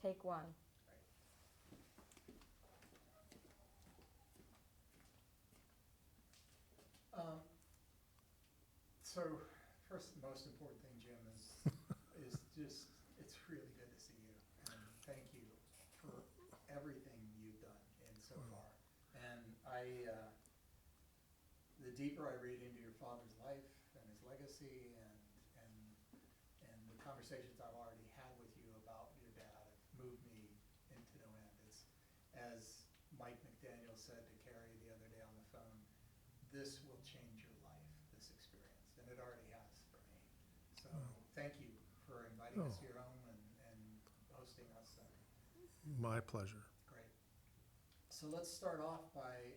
take one. Right. So first, the most important thing, Jim, is just, it's really good to see you. And thank you for everything you've done in so far. And the deeper I read into your father's life and his legacy and the conversations I've already had with you about your dad have moved me into no end. It's, as Mike McDaniel said to Carrie the other day on the phone, this will change your life, this experience, and it already has for me. So thank you for inviting us to your home and hosting us. My pleasure. Great. So let's start off by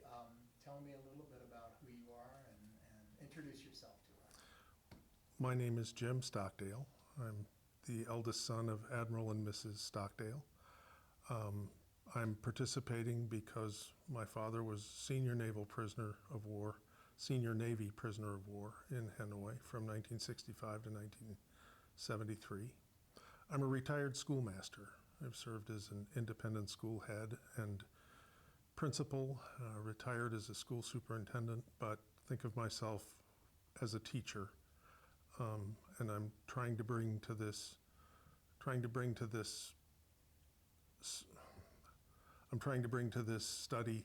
telling me a little bit about who you are and introduce yourself to us. My name is Jim Stockdale. I'm the eldest son of Admiral and Mrs. Stockdale. I'm participating because my father was senior naval prisoner of war, senior Navy prisoner of war in Hanoi from 1965 to 1973. I'm a retired schoolmaster. I've served as an independent school head and principal, retired as a school superintendent, but think of myself as a teacher. And I'm trying to bring to this study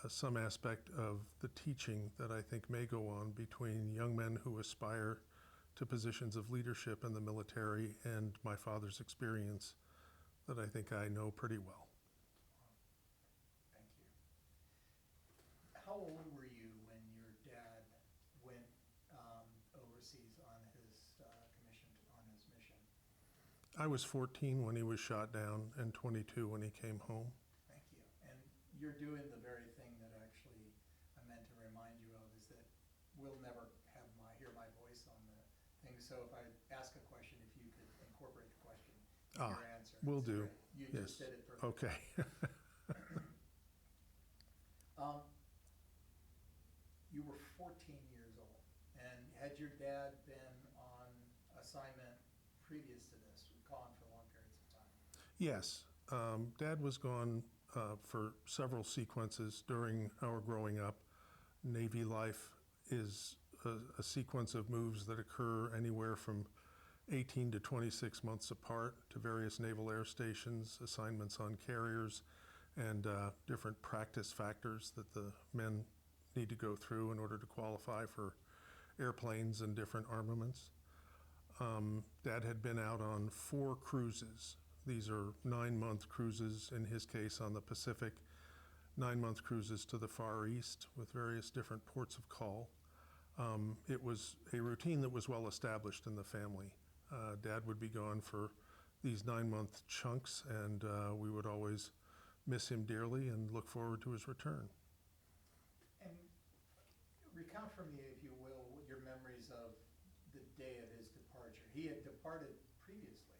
some aspect of the teaching that I think may go on between young men who aspire to positions of leadership in the military and my father's experience that I think I know pretty well. Thank you. How old were you when your dad went overseas on his mission? I was 14 when he was shot down and 22 when he came home. Thank you. And you're doing the very thing that actually I meant to remind you of, is that we'll never hear my voice on the thing. So if I ask a question, if you could incorporate the question in your answer. Will do. Great. You Yes. just did it perfectly. Okay. You were 14 years old, and had your dad been on assignment previous to this, gone for long periods of time? Yes. Dad was gone for several sequences during our growing up. Navy life is a sequence of moves that occur anywhere from 18 to 26 months apart to various naval air stations, assignments on carriers, and different practice factors that the men need to go through in order to qualify for airplanes and different armaments. Dad had been out on 4 cruises. These are 9-month cruises, in his case on the Pacific, 9-month cruises to the Far East with various different ports of call. It was a routine that was well established in the family. Dad would be gone for these 9-month chunks, and we would always miss him dearly and look forward to his return. And recount for me, if you will, your memories of the day of his departure. He had departed previously.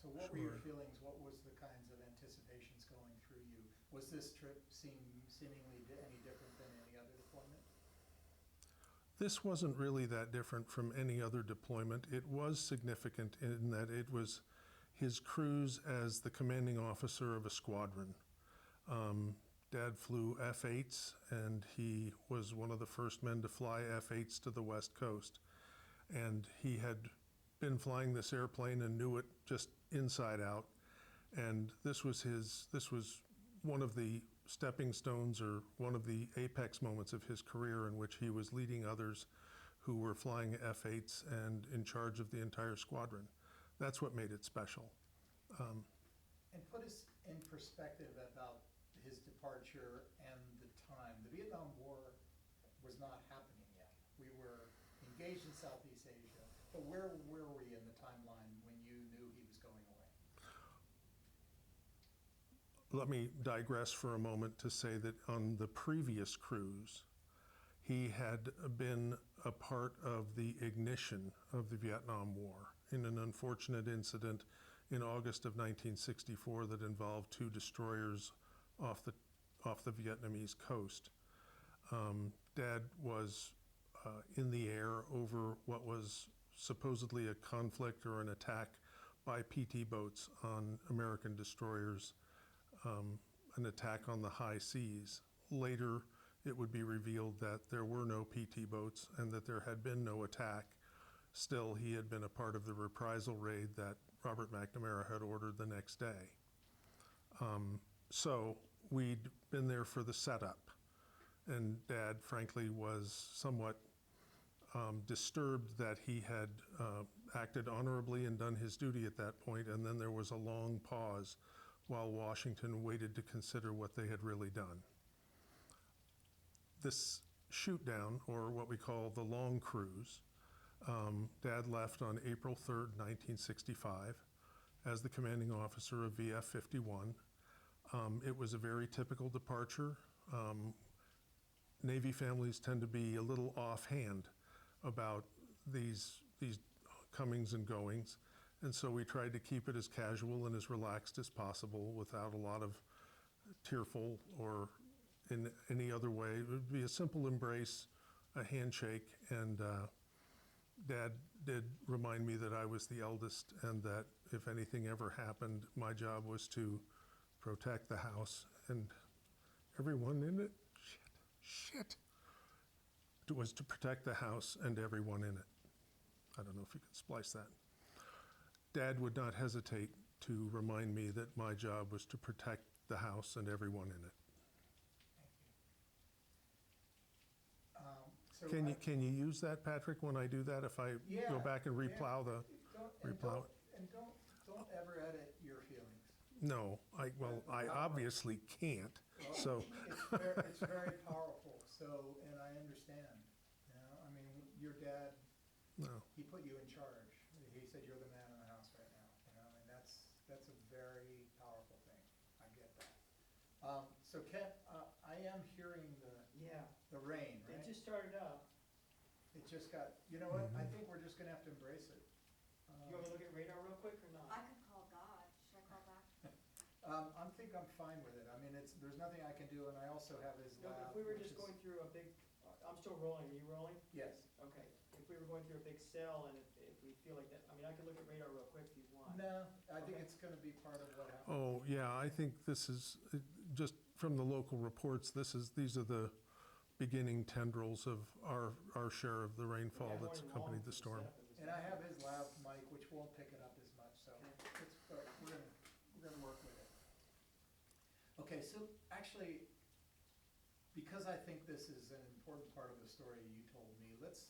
So what were your feelings? What was the kinds of anticipations going through you? Was this trip seemingly any different than any other deployment? This wasn't really that different from any other deployment. It was significant in that it was his cruise as the commanding officer of a squadron. Dad flew F-8s, and he was one of the first men to fly F-8s to the West Coast. And he had been flying this airplane and knew it just inside out. And this was one of the stepping stones, or one of the apex moments of his career, in which he was leading others who were flying F-8s and in charge of the entire squadron. That's what made it special. And put us in perspective about his departure and the time. The Vietnam War was not happening yet. We were engaged in Southeast Asia, but where were we in the timeline when you knew he was going away? Let me digress for a moment to say that on the previous cruise, he had been a part of the ignition of the Vietnam War in an unfortunate incident in August of 1964 that involved 2 destroyers off the Vietnamese coast. Dad was in the air over what was supposedly a conflict or an attack by PT boats on American destroyers, an attack on the high seas. Later, it would be revealed that there were no PT boats and that there had been no attack. Still, he had been a part of the reprisal raid that Robert McNamara had ordered the next day. So we'd been there for the setup, and Dad, frankly, was somewhat disturbed that he had acted honorably and done his duty at that point, and then there was a long pause while Washington waited to consider what they had really done. This shoot down, or what we call the long cruise, Dad left on April 3rd, 1965, as the commanding officer of VF 51. It was a very typical departure. Navy families tend to be a little offhand about these comings and goings, and so we tried to keep it as casual and as relaxed as possible without a lot of tearful or in any other way. It would be a simple embrace, a handshake, and Dad did remind me that I was the eldest and that if anything ever happened, my job was to protect the house and everyone in it. Shit. It was to protect the house and everyone in it. I don't know if you can splice that. Dad would not hesitate to remind me that my job was to protect the house and everyone in it. Thank you. Can you use that, Patrick, when I do that? If I go back and replow the replow it? And don't ever edit your feelings. No, I obviously can't. Well, So it's very powerful. So, and I understand. You know, I mean, your dad, no. he put you in charge. He said you're the man in the house right now. You know, and that's a very powerful thing. I get that. So Ken, I am hearing the rain, right? It just started up. It just got. You know what? I think we're just gonna have to embrace it. You want to look at radar real quick or not? I could call God. Should I call back? I think I'm fine with it. I mean, there's nothing I can do, and I also have his No, lab. but if we were which just is- going through a big, I'm still rolling, are you rolling? Yes. Okay, if we were going through a big cell and if we feel like that, I mean, I could look at radar real quick if you want. No, I think Okay. it's gonna be part of what happens. Oh, yeah, I think this is, just from the local reports, these are the beginning tendrils of our share of the rainfall Yeah, that's going accompanied long the for storm. setup of this And I thing. have his lab mic, which won't pick it up as much, so but we're gonna work with it. Okay, so actually, because I think this is an important part of the story you told me, let's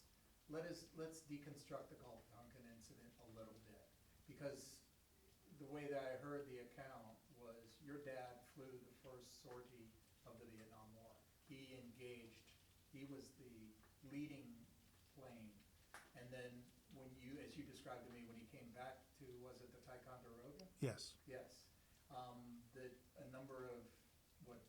deconstruct the Gulf Tonkin incident a little bit. Because the way that I heard the account was your dad flew the first sortie of the Vietnam War. He engaged, he was the leading plane. And then when as you described to me, when he came back to, was it the Ticonderoga? Yes, Yes. That a number of,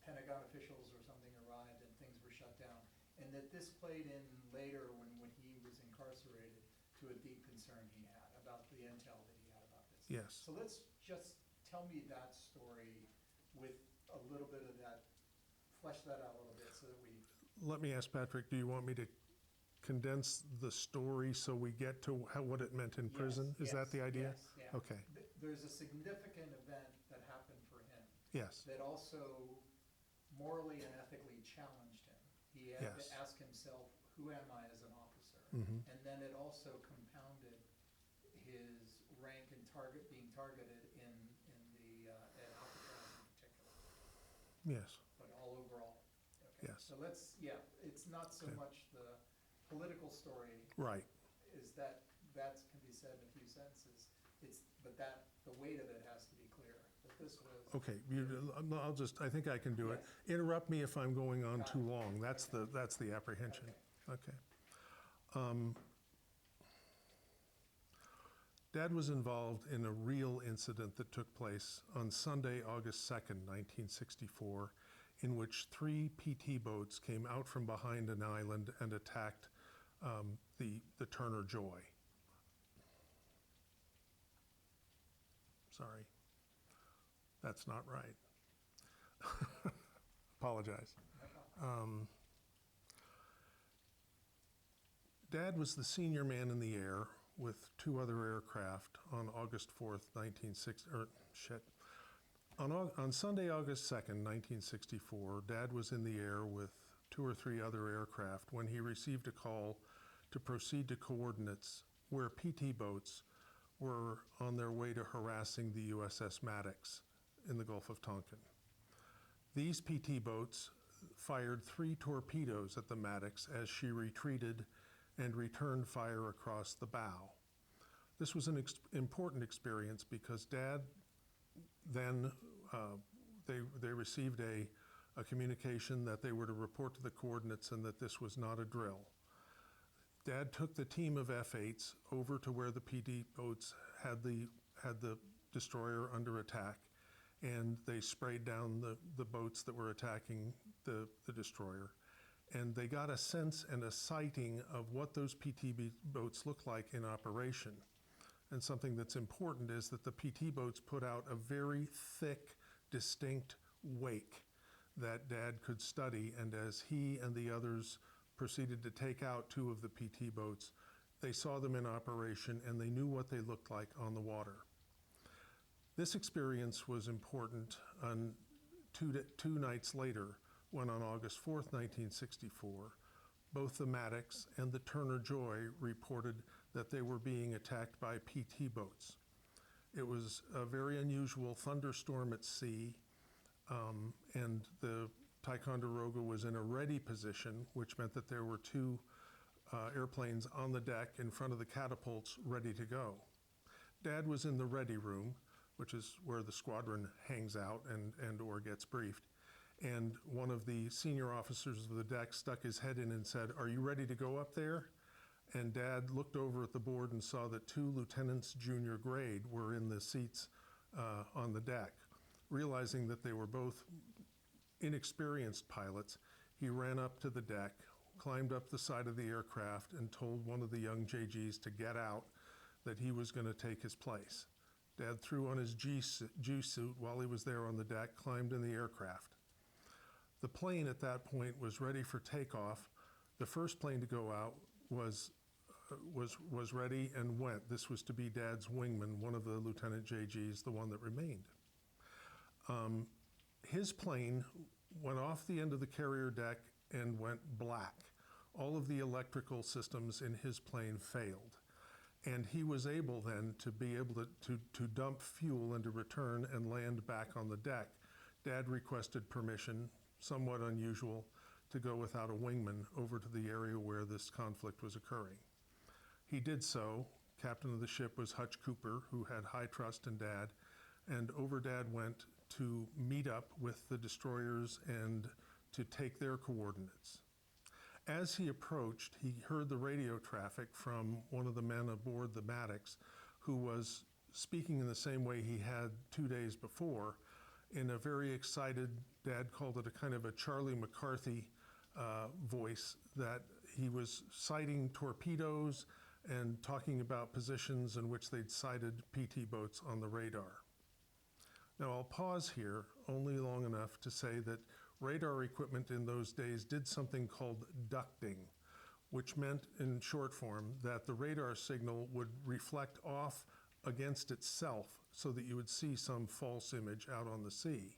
Pentagon officials or something arrived and things were shut down. And that this played in later when he was incarcerated to a deep concern he had about the intel that he had about this. yes. So let's just tell me that story with a little bit of that, flesh that out a little bit so that we. Let me ask Patrick, do you want me to condense the story so we get to what it meant in prison? Is that the idea? Yes, yeah. Okay, There's a significant event that happened for him yes, that also morally and ethically challenged him. He had to Yes. ask himself, who am I as an officer? Mhm. And then it also compounded his rank and being targeted in the, at Alcatraz in particular, yes, but all overall. Okay. Yes. So it's not so Okay. much the political story right. is that can be said in a few sentences. But the weight of it has to be clear, that this was. Okay, I think I can do it. Yes. Interrupt me if I'm going on Got too it. long. That's the apprehension. Okay. Dad was involved in a real incident that took place on Sunday, August 2nd, 1964, in which 3 PT boats came out from behind an island and attacked the Turner Joy. Sorry, that's not right. Apologize. Dad was the senior man in the air with 2 other aircraft on August 4th, 1960, On Sunday, August 2nd, 1964, Dad was in the air with 2 or 3 other aircraft when he received a call to proceed to coordinates where PT boats were on their way to harassing the USS Maddox in the Gulf of Tonkin. These PT boats fired 3 torpedoes at the Maddox as she retreated and returned fire across the bow. This was an important experience because Dad then, they received a communication that they were to report to the coordinates and that this was not a drill. Dad took the team of F-8s over to where the PD boats had the destroyer under attack, and they sprayed down the boats that were attacking the destroyer. And they got a sense and a sighting of what those PT boats looked like in operation. And something that's important is that the PT boats put out a very thick, distinct wake that Dad could study, and as he and the others proceeded to take out 2 of the PT boats, they saw them in operation and they knew what they looked like on the water. This experience was important on two nights later when on August 4th, 1964, both the Maddox and the Turner Joy reported that they were being attacked by PT boats. It was a very unusual thunderstorm at sea, and the Ticonderoga was in a ready position, which meant that there were 2 airplanes on the deck in front of the catapults ready to go. Dad was in the ready room, which is where the squadron hangs out and or gets briefed. And one of the senior officers of the deck stuck his head in and said, "Are you ready to go up there?" And Dad looked over at the board and saw that 2 lieutenants junior grade were in the seats on the deck. Realizing that they were both inexperienced pilots, he ran up to the deck, climbed up the side of the aircraft, and told one of the young JGs to get out, that he was going to take his place. Dad threw on his G suit while he was there on the deck, climbed in the aircraft. The plane at that point was ready for takeoff. The first plane to go out was ready and went. This was to be Dad's wingman, one of the Lieutenant JGs, the one that remained. His plane went off the end of the carrier deck and went black. All of the electrical systems in his plane failed. And he was able then to be able to dump fuel and to return and land back on the deck. Dad requested permission, somewhat unusual, to go without a wingman over to the area where this conflict was occurring. He did so. Captain of the ship was Hutch Cooper, who had high trust in Dad, and over Dad went to meet up with the destroyers and to take their coordinates. As he approached, he heard the radio traffic from one of the men aboard the Maddox, who was speaking in the same way he had 2 days before, in a very excited, Dad called it a kind of a Charlie McCarthy voice, that he was sighting torpedoes and talking about positions in which they'd sighted PT boats on the radar. Now I'll pause here only long enough to say that radar equipment in those days did something called ducting, which meant in short form that the radar signal would reflect off against itself so that you would see some false image out on the sea.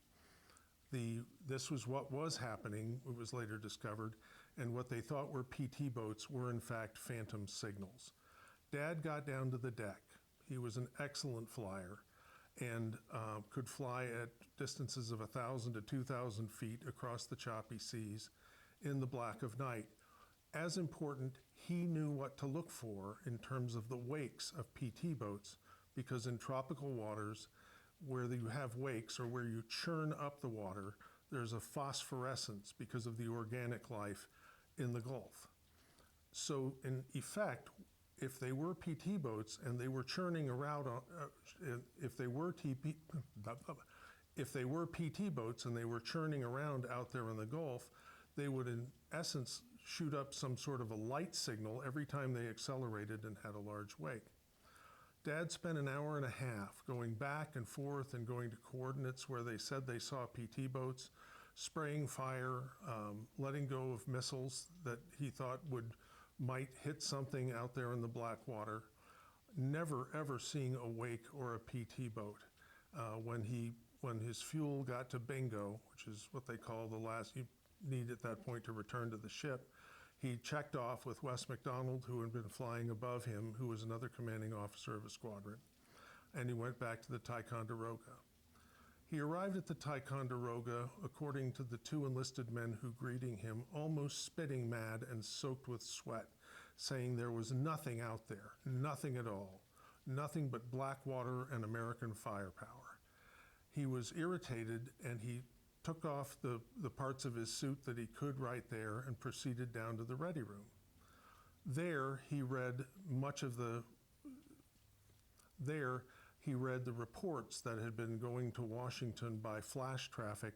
This was what was happening, it was later discovered, and what they thought were PT boats were in fact phantom signals. Dad got down to the deck. He was an excellent flyer and could fly at distances of 1,000 to 2,000 feet across the choppy seas in the black of night. As important, he knew what to look for in terms of the wakes of PT boats, because in tropical waters, where you have wakes or where you churn up the water, there's a phosphorescence because of the organic life in the Gulf. So in effect, if they were PT boats and they were churning around, if they were PT boats and they were churning around out there in the Gulf, they would in essence shoot up some sort of a light signal every time they accelerated and had a large wake. Dad spent an hour and a half going back and forth and going to coordinates where they said they saw PT boats, spraying fire, letting go of missiles that he thought might hit something out there in the black water. never ever seeing a wake or a PT boat. When his fuel got to bingo, which is what they call the last you need at that point to return to the ship, he checked off with Wes McDonald, who had been flying above him, who was another commanding officer of a squadron, and he went back to the Ticonderoga. He arrived at the Ticonderoga, according to the two enlisted men who greeting him, almost spitting mad and soaked with sweat, saying there was nothing out there, nothing at all, nothing but black water and American firepower. He was irritated, and he took off the parts of his suit that he could right there and proceeded down to the ready room. There he read the reports that had been going to Washington by flash traffic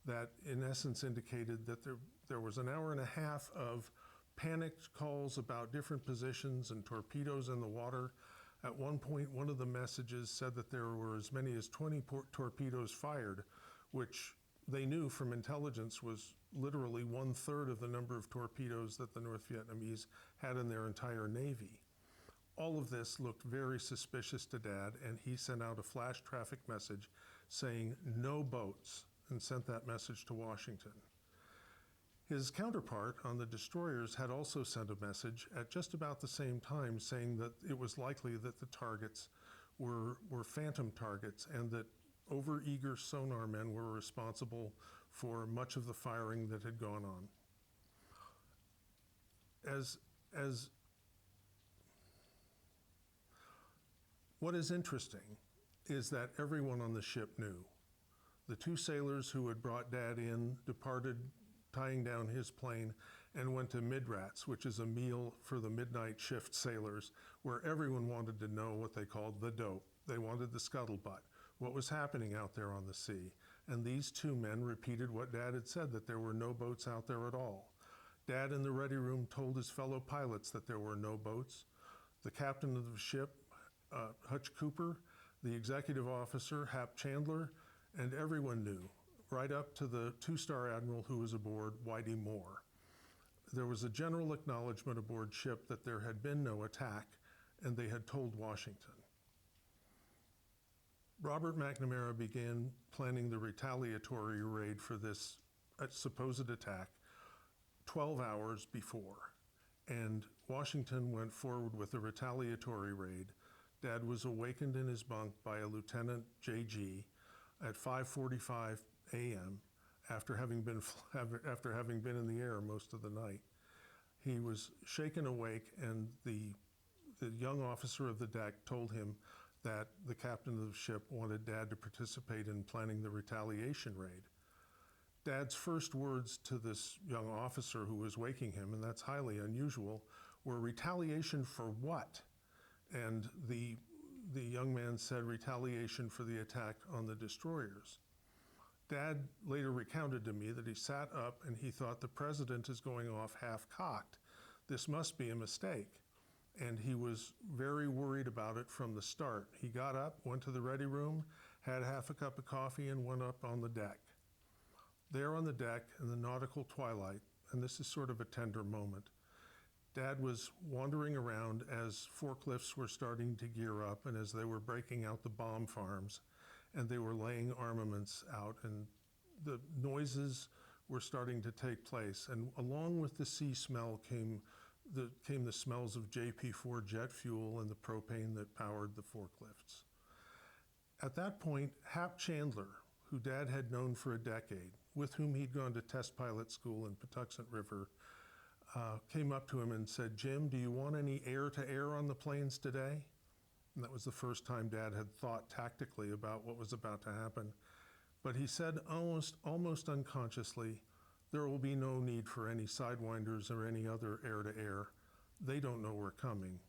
that in essence indicated that there was an hour and a half of panicked calls about different positions and torpedoes in the water. At one point, one of the messages said that there were as many as 20 torpedoes fired, which they knew from intelligence was literally 1/3 of the number of torpedoes that the North Vietnamese had in their entire navy. All of this looked very suspicious to Dad, and he sent out a flash traffic message saying no boats, and sent that message to Washington. His counterpart on the destroyers had also sent a message at just about the same time saying that it was likely that the targets were phantom targets and that overeager sonar men were responsible for much of the firing that had gone on. What is interesting is that everyone on the ship knew. The two sailors who had brought Dad in departed tying down his plane and went to Midrats, which is a meal for the midnight shift sailors, where everyone wanted to know what they called the dope. They wanted the scuttlebutt, what was happening out there on the sea. And these two men repeated what Dad had said, that there were no boats out there at all. Dad in the ready room told his fellow pilots that there were no boats. The captain of the ship, Hutch Cooper, the executive officer, Hap Chandler, and everyone knew, right up to the two-star admiral who was aboard, Whitey Moore. There was a general acknowledgement aboard ship that there had been no attack, and they had told Washington. Robert McNamara began planning the retaliatory raid for this supposed attack 12 hours before, and Washington went forward with the retaliatory raid. Dad was awakened in his bunk by a Lieutenant J.G. at 5:45 a.m. after having been in the air most of the night. He was shaken awake, and the young officer of the deck told him that the captain of the ship wanted Dad to participate in planning the retaliation raid. Dad's first words to this young officer who was waking him, and that's highly unusual, were retaliation for what? And the young man said retaliation for the attack on the destroyers. Dad later recounted to me that he sat up and he thought the president is going off half-cocked. This must be a mistake. And he was very worried about it from the start. He got up, went to the ready room, had half a cup of coffee, and went up on the deck. There on the deck in the nautical twilight, and this is sort of a tender moment, Dad was wandering around as forklifts were starting to gear up and as they were breaking out the bomb farms and they were laying armaments out, and the noises were starting to take place. And along with the sea smell came the smells of JP4 jet fuel and the propane that powered the forklifts. At that point, Hap Chandler, who Dad had known for a decade, with whom he'd gone to test pilot school in Patuxent River, came up to him and said, "Jim, do you want any air-to-air on the planes today?" And that was the first time Dad had thought tactically about what was about to happen. But he said almost unconsciously, "There will be no need for any Sidewinders or any other air-to-air. They don't know we're coming.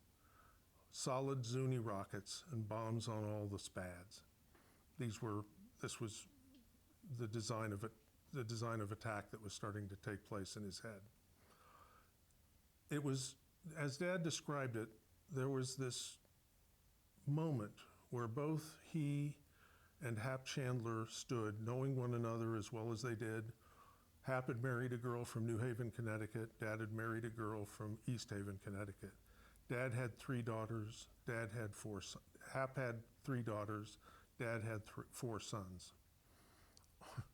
Solid Zuni rockets and bombs on all the SPADs." This was the design of attack that was starting to take place in his head. It was, as Dad described it, there was this moment where both he and Hap Chandler stood, knowing one another as well as they did. Hap had married a girl from New Haven, Connecticut. Dad had married a girl from East Haven, Connecticut. Dad had 3 daughters. Dad had 4 sons. Hap had 3 daughters. Dad had 4 sons.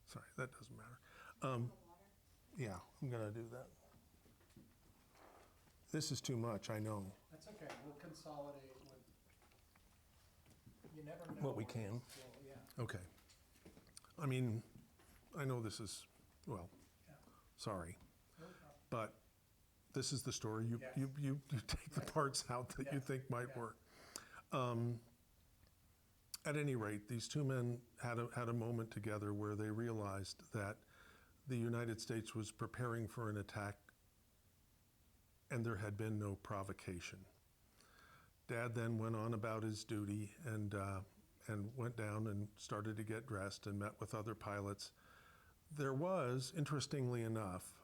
Sorry, that doesn't matter. The water. Yeah, I'm gonna do that. This is too much, I know. That's okay, we'll consolidate with, you never know. What we where can. this will- Yeah, Okay. I mean, I know this is, well, yeah, sorry, no problem. but this is the story. You, Yes. you take the Right. parts out that you Yeah. think might Yeah. work. At any rate, these 2 men had a moment together where they realized that the United States was preparing for an attack and there had been no provocation. Dad then went on about his duty and went down and started to get dressed and met with other pilots. There was, interestingly enough,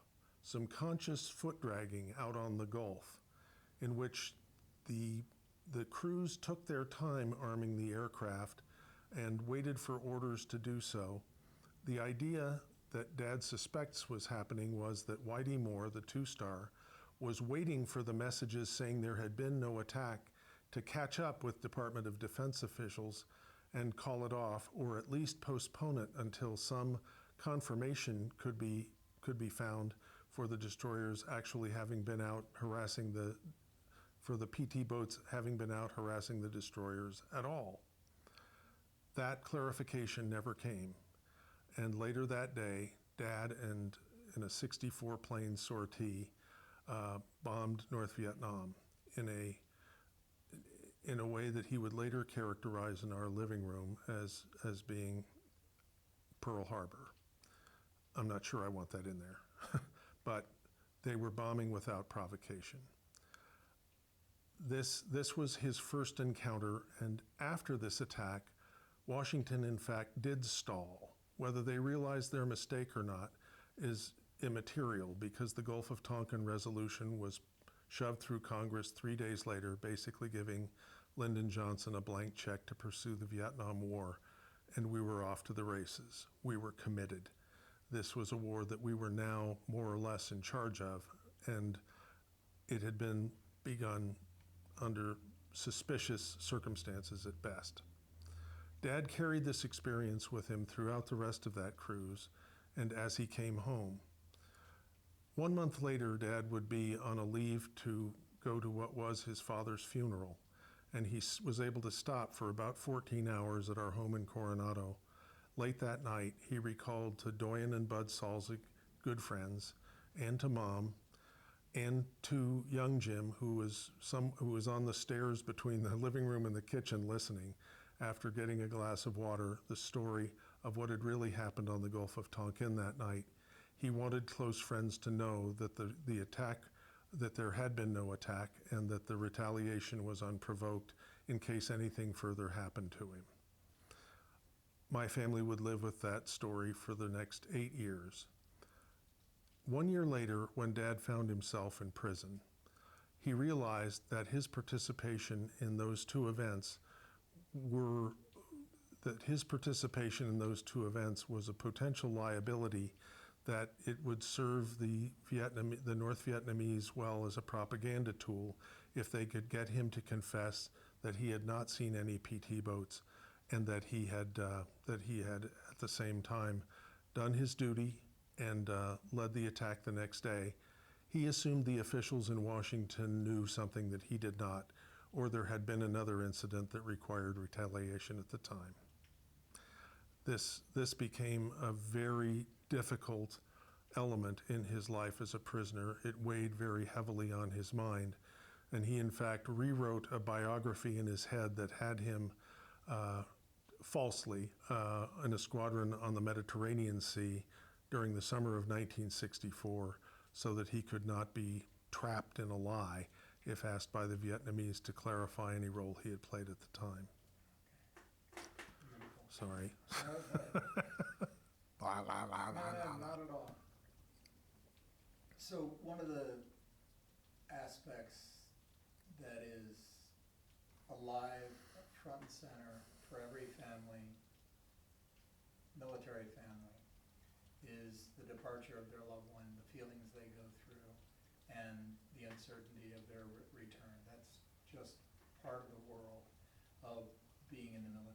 some conscious foot dragging out on the Gulf in which the crews took their time arming the aircraft and waited for orders to do so. The idea that Dad suspects was happening was that Whitey Moore, the 2-star, was waiting for the messages saying there had been no attack to catch up with Department of Defense officials and call it off, or at least postpone it until some confirmation could be found for the destroyers actually having been out harassing for the PT boats having been out harassing the destroyers at all. That clarification never came. And later that day, Dad and in a 64 plane sortie bombed North Vietnam in a way that he would later characterize in our living room as being Pearl Harbor. I'm not sure I want that in there, but they were bombing without provocation. This was his first encounter, and after this attack, Washington in fact did stall. Whether they realized their mistake or not is immaterial because the Gulf of Tonkin resolution was shoved through Congress 3 days later, basically giving Lyndon Johnson a blank check to pursue the Vietnam War, and we were off to the races. We were committed. This was a war that we were now more or less in charge of, and it had been begun under suspicious circumstances at best. Dad carried this experience with him throughout the rest of that cruise and as he came home. 1 month later, Dad would be on a leave to go to what was his father's funeral, and he was able to stop for about 14 hours at our home in Coronado. Late that night, he recalled to Doyen and Bud Salzig, good friends, and to Mom, and to young Jim, who was on the stairs between the living room and the kitchen listening, after getting a glass of water, the story of what had really happened on the Gulf of Tonkin that night. He wanted close friends to know that the attack, that there had been no attack, and that the retaliation was unprovoked in case anything further happened to him. My family would live with that story for the next 8 years. 1 year later, when Dad found himself in prison, he realized that his participation in those 2 events was a potential liability, that it would serve the North Vietnamese well as a propaganda tool if they could get him to confess that he had not seen any PT boats, and that he had at the same time done his duty and led the attack the next day. He assumed the officials in Washington knew something that he did not, or there had been another incident that required retaliation at the time. This became a very difficult element in his life as a prisoner. It weighed very heavily on his mind, and he in fact rewrote a biography in his head that had him falsely in a squadron on the Mediterranean Sea during the summer of 1964, so that he could not be trapped in a lie if asked by the Vietnamese to clarify any role he had played at the time. Beautiful. Sorry. No, not at all. So one of the aspects that is alive, front and center for every family, military family, is the departure of their loved one, the feelings they go through, and the uncertainty of their return. That's just part of the world of being in the military.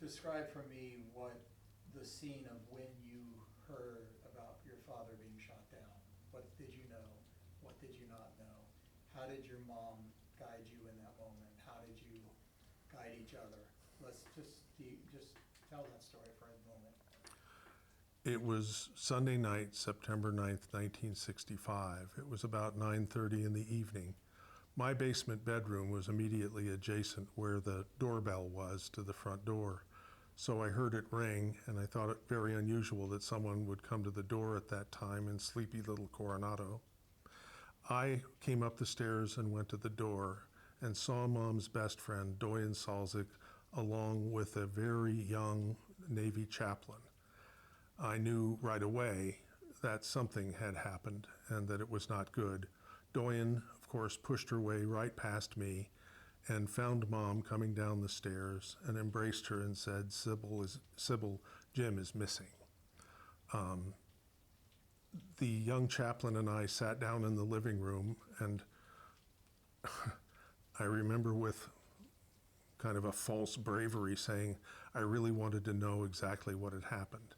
Describe for me what the scene of when you heard about your father being shot down. What did you know? What did you not know? How did your mom guide you in that moment? How did you guide each other? Let's just tell that story for a moment. It was Sunday night, September 9th, 1965. It was about 9:30 in the evening. My basement bedroom was immediately adjacent where the doorbell was to the front door. So I heard it ring, and I thought it very unusual that someone would come to the door at that time in sleepy little Coronado. I came up the stairs and went to the door and saw Mom's best friend, Doyen Salzik, along with a very young Navy chaplain. I knew right away that something had happened and that it was not good. Doyen, of course, pushed her way right past me and found Mom coming down the stairs and embraced her and said, Sybil, Jim is missing. The young chaplain and I sat down in the living room, and I remember with kind of a false bravery saying, I really wanted to know exactly what had happened.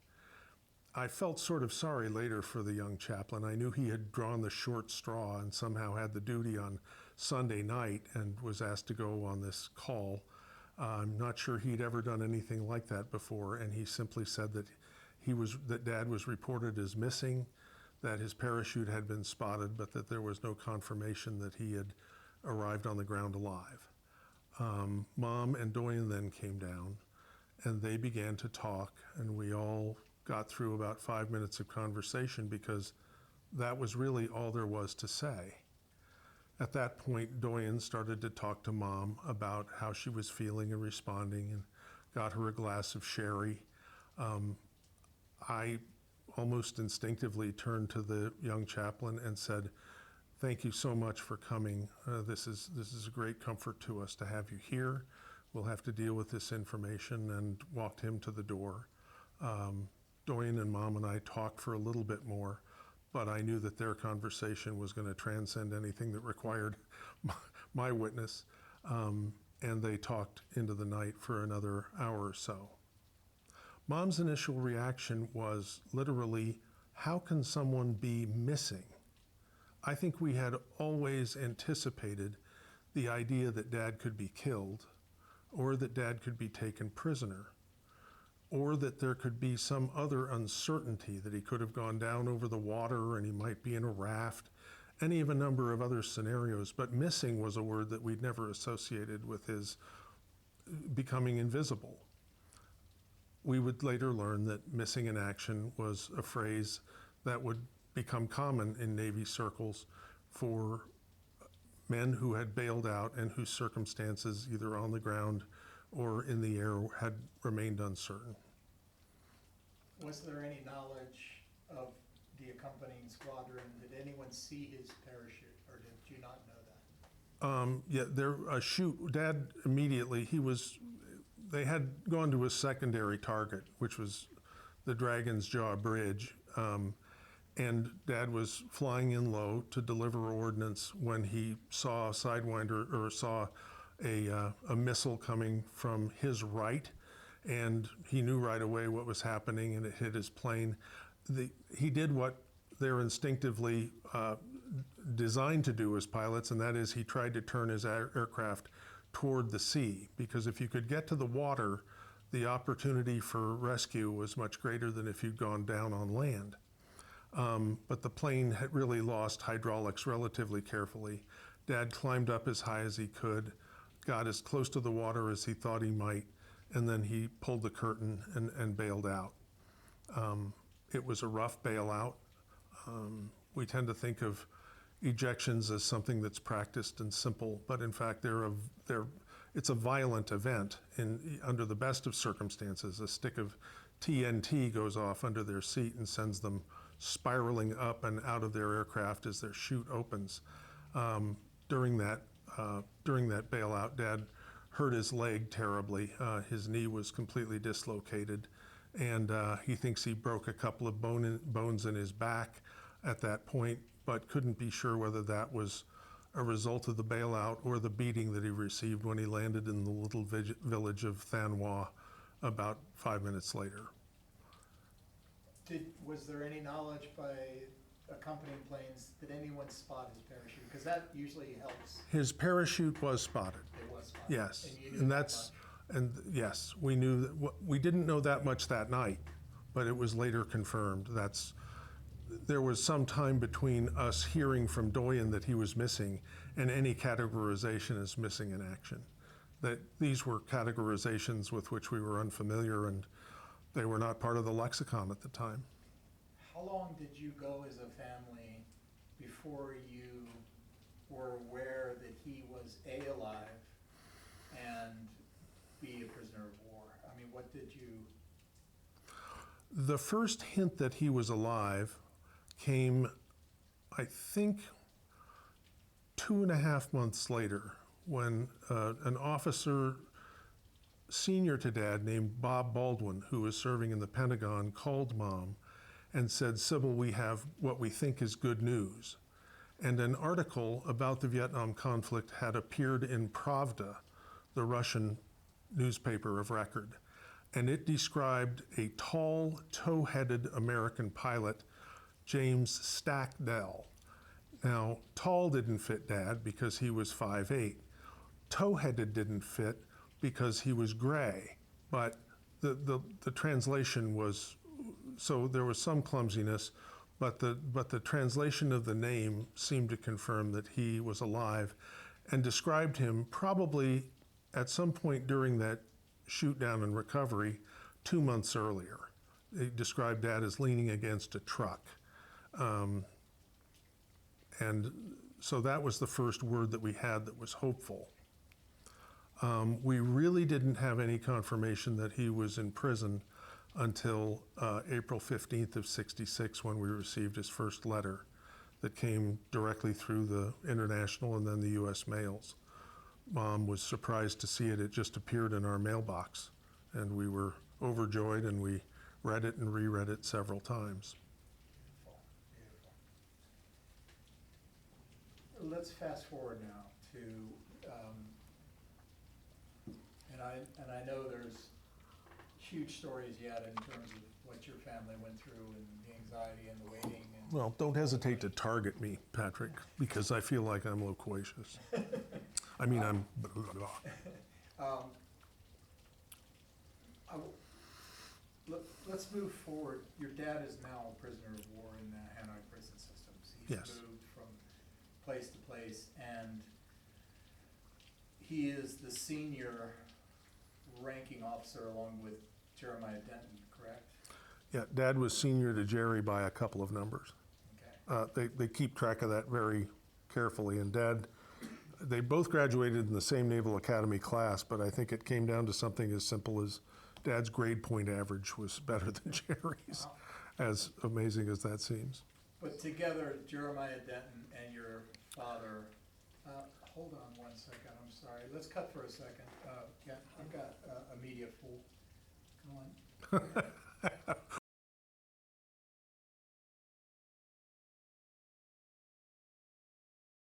I felt sort of sorry later for the young chaplain. I knew he had drawn the short straw and somehow had the duty on Sunday night and was asked to go on this call. I'm not sure he'd ever done anything like that before, and he simply said that that Dad was reported as missing, that his parachute had been spotted, but that there was no confirmation that he had arrived on the ground alive. Mom and Doyen then came down, and they began to talk, and we all got through about 5 minutes of conversation because that was really all there was to say. At that point, Doyen started to talk to Mom about how she was feeling and responding, and got her a glass of sherry. I almost instinctively turned to the young chaplain and said, thank you so much for coming. This is a great comfort to us to have you here. We'll have to deal with this information, and walked him to the door. Doyen and Mom and I talked for a little bit more, but I knew that their conversation was going to transcend anything that required my witness, and they talked into the night for another hour or so. Mom's initial reaction was literally, how can someone be missing? I think we had always anticipated the idea that Dad could be killed, or that Dad could be taken prisoner, or that there could be some other uncertainty, that he could have gone down over the water and he might be in a raft, any of a number of other scenarios. But missing was a word that we'd never associated with his becoming invisible. We would later learn that missing in action was a phrase that would become common in Navy circles for men who had bailed out and whose circumstances, either on the ground or in the air, had remained uncertain. Was there any knowledge of the accompanying squadron? Did anyone see his parachute, or did you not know that? Dad immediately, they had gone to a secondary target, which was the Dragon's Jaw Bridge, and Dad was flying in low to deliver ordnance when he saw a Sidewinder, or saw a missile coming from his right, and he knew right away what was happening, and it hit his plane. He did what they're instinctively designed to do as pilots, and that is he tried to turn his aircraft toward the sea, because if you could get to the water, the opportunity for rescue was much greater than if you'd gone down on land. But the plane had really lost hydraulics relatively carefully. Dad climbed up as high as he could, got as close to the water as he thought he might, and then he pulled the curtain and bailed out. It was a rough bailout. We tend to think of ejections as something that's practiced and simple, but in fact it's a violent event. Under the best of circumstances, a stick of TNT goes off under their seat and sends them spiraling up and out of their aircraft as their chute opens. During that bailout, Dad hurt his leg terribly. His knee was completely dislocated, and he thinks he broke a couple of bones in his back at that point, but couldn't be sure whether that was a result of the bailout or the beating that he received when he landed in the little village of Thanwa about 5 minutes later. Was there any knowledge by accompanying planes, did anyone spot his parachute? Because that usually helps. His parachute was spotted. It was spotted. Yes, And you knew and that that's, much. and yes, we knew that, we didn't know that much that night, but it was later confirmed. There was some time between us hearing from Doyen that he was missing and any categorization as missing in action. That these were categorizations with which we were unfamiliar, and they were not part of the lexicon at the time. How long did you go as a family before you were aware that he was A, alive, and B, a prisoner of war? I mean, what did you? The first hint that he was alive came, I think, 2.5 months later, when an officer senior to Dad named Bob Baldwin, who was serving in the Pentagon, called Mom and said, "Sybil, we have what we think is good news." And an article about the Vietnam conflict had appeared in Pravda, the Russian newspaper of record. And it described a tall, tow-headed American pilot, James Stockdale. Now, tall didn't fit Dad because he was 5'8". Tow-headed didn't fit because he was gray. But the translation was, so there was some clumsiness, but the translation of the name seemed to confirm that he was alive and described him probably at some point during that shoot down and recovery 2 months earlier. They described Dad as leaning against a truck. And so that was the first word that we had that was hopeful. We really didn't have any confirmation that he was in prison until April 15th of '66, when we received his first letter that came directly through the international and then the US mails. Mom was surprised to see it. It just appeared in our mailbox, and we were overjoyed, and we read it and reread it several times. Beautiful, beautiful. Let's fast forward now to, and I know there's huge stories yet in terms of what your family went through and the anxiety and the waiting. And Well, don't hesitate to target me, Patrick, because I feel like I'm loquacious. I mean, I'm blah, blah, blah. Let's move forward. Your dad is now a prisoner of war in the Hanoi prison systems. He's Yes. moved from place to place, and he is the senior ranking officer along with Jeremiah Denton, correct? Yeah, Dad was senior to Jerry by a couple of numbers. Okay. They keep track of that very carefully, and Dad, they both graduated in the same Naval Academy class, but I think it came down to something as simple as Dad's grade point average was better than Jerry's, Wow. as amazing as that seems. But together, Jeremiah Denton and your father, hold on one second, I'm sorry. Let's cut for a second. Yeah, I've got a media fool. Go on.